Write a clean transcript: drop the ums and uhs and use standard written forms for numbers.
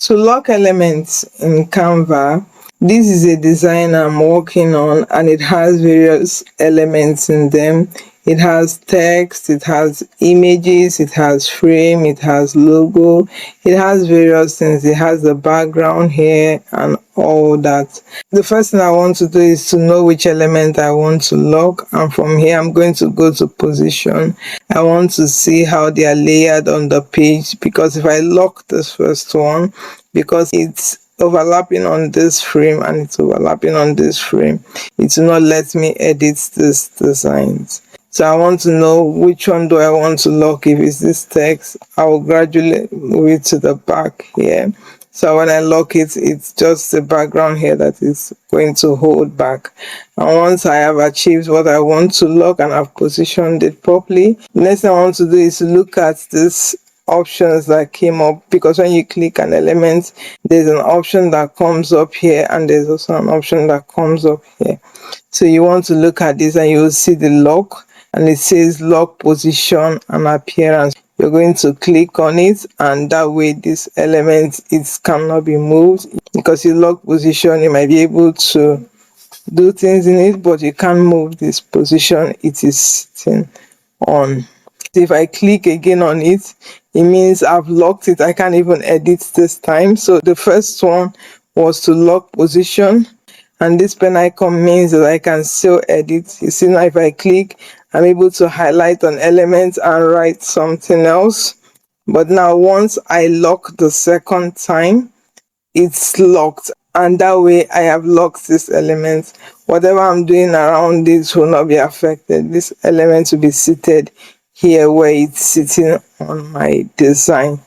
To lock elements in Canva, this is a design I'm working on and it has various elements in them. It has text, it has images, it has frame, it has logo, it has various things. It has the background here and all that. The first thing I want to do is to know which element I want to lock, and from here I'm going to go to position. I want to see how they are layered on the page, because if I lock this first one, because it's overlapping on this frame and it's overlapping on this frame, it will not let me edit this designs. So I want to know which one do I want to lock. If it's this text, I will gradually move it to the back here. So when I lock it, it's just the background here that is going to hold back. And once I have achieved what I want to lock and I've positioned it properly, the next thing I want to do is to look at this options that came up, because when you click an element, there's an option that comes up here and there's also an option that comes up here. So you want to look at this and you'll see the lock, and it says lock position and appearance. You're going to click on it, and that way this element, it cannot be moved, because you lock position, you might be able to do things in it, but you can't move this position it is sitting on. If I click again on it, it means I've locked it. I can't even edit this time. So the first one was to lock position, and this pen icon means that I can still edit. You see now, if I click, I'm able to highlight an element and write something else. But now once I lock the second time, it's locked, and that way I have locked this element. Whatever I'm doing around this will not be affected. This element will be seated here where it's sitting on my design.